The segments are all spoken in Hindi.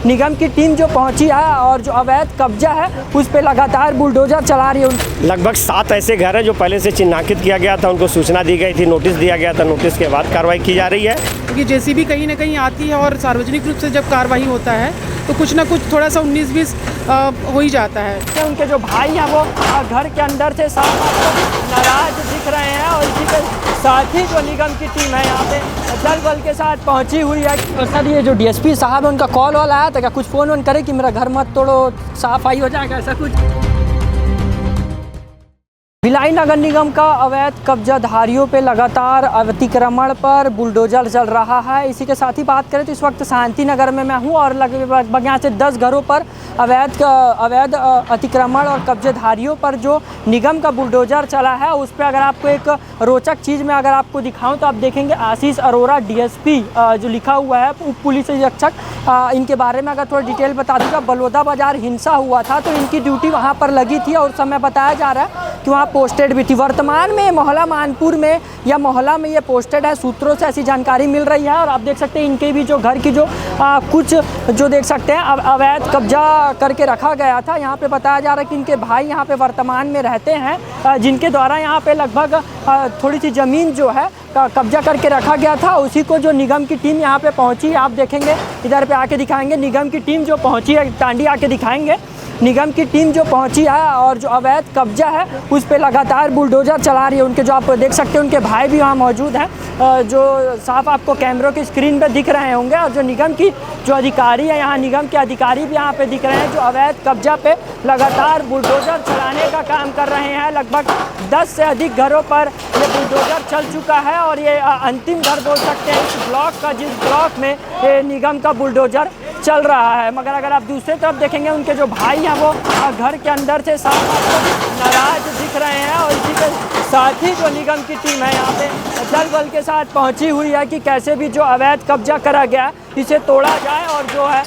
निगम की टीम जो पहुंची है और जो अवैध कब्जा है उस पर लगातार बुलडोजर चला रही है। लगभग 7 ऐसे घर हैं जो पहले से चिन्हांकित किया गया था, उनको सूचना दी गई थी, नोटिस दिया गया था, नोटिस के बाद कार्रवाई की जा रही है। क्योंकि जेसीबी कहीं ना कहीं आती है और सार्वजनिक रूप से जब कार्रवाई होता है तो कुछ ना कुछ थोड़ा सा 19-20 हो ही जाता है। उनके जो भाई हैं वो घर के अंदर से साफ नाराज दिख रहे हैं और इसी के साथ ही जो निगम की टीम है यहाँ पे दल बल के साथ पहुँची हुई है। और सर ये जो डीएसपी साहब है उनका कॉल वाला आया था क्या, कुछ फ़ोन वोन करे कि मेरा घर मत तोड़ो, सफाई हो जाएगा, ऐसा कुछ? भिलाई नगर निगम का अवैध कब्जाधारियों पे लगातार अतिक्रमण पर बुलडोजर चल रहा है। इसी के साथ ही बात करें तो इस वक्त शांति नगर में मैं हूँ और लगभग यहाँ से 10 घरों पर अवैध अतिक्रमण और कब्जाधारियों पर जो निगम का बुलडोजर चला है उस पर अगर आपको एक रोचक चीज़ में अगर आपको दिखाऊं तो आप देखेंगे आशीष अरोड़ा डीएसपी जो लिखा हुआ है उप पुलिस अधीक्षक, इनके बारे में अगर थोड़ा डिटेल बता दूँगा। बलौदा बाजार हिंसा हुआ था तो इनकी ड्यूटी वहाँ पर लगी थी और उस समय बताया जा रहा है कि वहाँ पोस्टेड भी थी। वर्तमान में मोहल्ला मानपुर में या मोहल्ला में ये पोस्टेड है, सूत्रों से ऐसी जानकारी मिल रही है। और आप देख सकते हैं इनके भी जो घर की जो कुछ जो देख सकते हैं अवैध कब्जा करके रखा गया था। यहाँ पे बताया जा रहा है कि इनके भाई यहाँ पे वर्तमान में रहते हैं जिनके द्वारा यहाँ पे लगभग थोड़ी सी ज़मीन जो है कब्जा करके रखा गया था, उसी को जो निगम की टीम यहाँ पे पहुँची, आप देखेंगे इधर पे आके दिखाएंगे निगम की टीम जो पहुँची है, टांडी आके दिखाएंगे निगम की टीम जो पहुंची है और जो अवैध कब्जा है उस पर लगातार बुलडोजर चला रही है। उनके जो आप देख सकते हैं उनके भाई भी वहाँ मौजूद हैं जो साफ आपको कैमरों की स्क्रीन पे दिख रहे होंगे। और जो निगम की जो अधिकारी है, यहाँ निगम के अधिकारी भी यहाँ पे दिख रहे हैं जो अवैध कब्जा पे लगातार बुलडोजर चलाने का काम कर रहे हैं। लगभग 10 से अधिक घरों पर ये बुलडोजर चल चुका है और ये अंतिम घर बोल सकते हैं इस ब्लॉक का, जिस ब्लॉक में ये निगम का बुलडोजर चल रहा है। मगर अगर आप दूसरी तरफ देखेंगे उनके जो भाई हैं वो घर के अंदर से साफ नाराज दिख रहे हैं और इसी के साथ ही जो निगम की टीम है यहाँ पे दल बल के साथ पहुँची हुई है कि कैसे भी जो अवैध कब्जा करा गया इसे तोड़ा जाए और जो है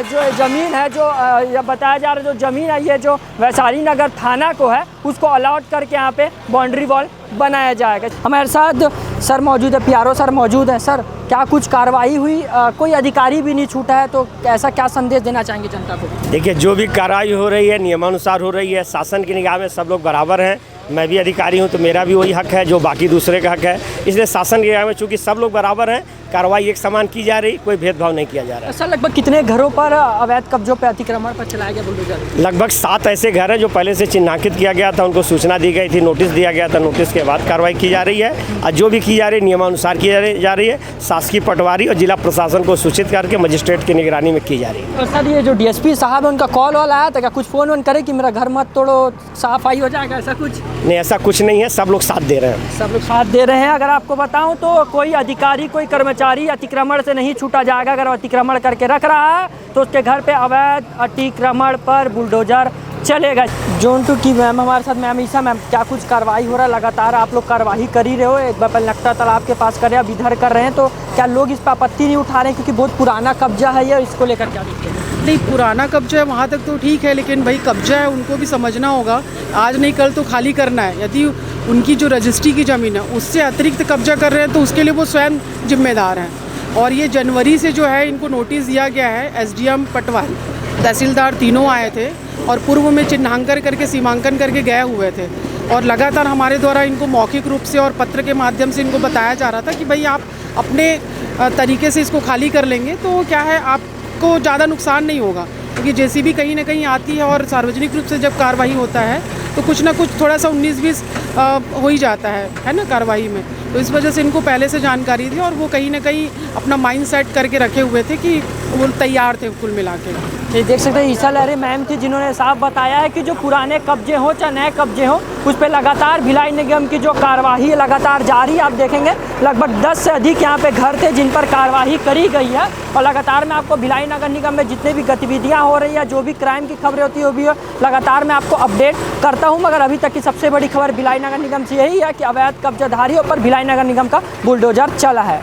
जो ज़मीन है जो बताया जा रहा है जो ज़मीन है ये जो वैशाली नगर थाना को है उसको अलॉट करके यहाँ पे बाउंड्री वॉल बनाया जाएगा। हमारे साथ सर मौजूद है, PRO सर मौजूद है। सर क्या कुछ कार्रवाई हुई, कोई अधिकारी भी नहीं छूटा है, तो ऐसा क्या संदेश देना चाहेंगे जनता को? देखिए जो भी कार्रवाई हो रही है नियमानुसार हो रही है, शासन की निगाह में सब लोग बराबर हैं। मैं भी अधिकारी हूं तो मेरा भी वही हक है जो बाकी दूसरे का हक है, इसलिए शासन की निगाह में चूँकि सब लोग बराबर हैं कार्रवाई एक समान की जा रही, कोई भेदभाव नहीं किया जा रहा है। सर लगभग कितने घरों पर अवैध कब्जों पर अतिक्रमण पर चलाया गया बुलडोजर? लगभग 7 ऐसे घर हैं जो पहले से चिन्हांकित किया गया था, उनको सूचना दी गई थी, नोटिस दिया गया था, नोटिस के बाद कार्रवाई की जा रही है और जो भी की जा रही है नियमानुसार की जा रही है। शासकीय पटवारी और जिला प्रशासन को सूचित करके मजिस्ट्रेट की निगरानी में की जा रही है। और सर ये जो डीएसपी साहब है उनका कॉल वाला आया था क्या, कुछ फ़ोन वोन करे कि मेरा घर मत तोड़ो, सफाई हो जाएगा, ऐसा कुछ? नहीं, ऐसा कुछ नहीं है, सब लोग साथ दे रहे हैं। सब लोग साथ दे रहे हैं। अगर आपको बताऊं तो कोई अधिकारी कोई कर्मचारी अतिक्रमण से नहीं छूटा जाएगा। अगर अतिक्रमण करके रख रहा है तो उसके घर पे अवैध अतिक्रमण पर बुलडोजर चलेगा। जोन 2 की मैम हमारे साथ, मैम ईसा मैम, क्या कुछ कार्रवाई हो रहा है? लगातार आप लोग कार्रवाई कर ही रहे हो, एक बार नक्टा तालाब के पास कर रहे हैं, अब इधर कर रहे हैं, तो क्या लोग इस पर आपत्ति नहीं उठा रहे हैं क्योंकि बहुत पुराना कब्जा है ये, इसको लेकर क्या देखते हैं? नहीं, पुराना कब्जा है वहाँ तक तो ठीक है, लेकिन भाई कब्जा है उनको भी समझना होगा, आज नहीं कल तो खाली करना है। यदि उनकी जो रजिस्ट्री की ज़मीन है उससे अतिरिक्त कब्जा कर रहे हैं तो उसके लिए वो स्वयं जिम्मेदार हैं। और ये जनवरी से जो है इनको नोटिस दिया गया है, SDM पटवारी तहसीलदार तीनों आए थे और पूर्व में चिन्हांकन करके सीमांकन करके गए हुए थे और लगातार हमारे द्वारा इनको मौखिक रूप से और पत्र के माध्यम से इनको बताया जा रहा था कि भाई आप अपने तरीके से इसको खाली कर लेंगे तो क्या है आपको ज़्यादा नुकसान नहीं होगा। क्योंकि जेसीबी कहीं ना कहीं आती है और सार्वजनिक रूप से जब कार्रवाई होता है तो कुछ ना कुछ थोड़ा सा 19-20 हो ही जाता है ना कार्रवाई में। तो इस वजह से इनको पहले से जानकारी थी और वो कहीं ना कहीं अपना माइंड सेट करके रखे हुए थे कि वो तैयार थे कुल मिला के। ये देख सकते हैं ईसा लहरे मैम थी जिन्होंने साफ बताया है कि जो पुराने कब्जे हों चाहे नए कब्जे हों उस पर लगातार भिलाई निगम की जो कार्रवाई है लगातार जारी। आप देखेंगे लगभग 10 से अधिक यहाँ पे घर थे जिन पर कार्रवाई करी गई है और लगातार मैं आपको भिलाई नगर निगम में जितने भी गतिविधियाँ हो रही है, जो भी क्राइम की खबरें होती है वो भी लगातार मैं आपको अपडेट करता हूँ। मगर अभी तक की सबसे बड़ी खबर भिलाई नगर निगम से यही है कि अवैध कब्जाधारियों पर भिलाई नगर निगम का बुलडोजर चला है।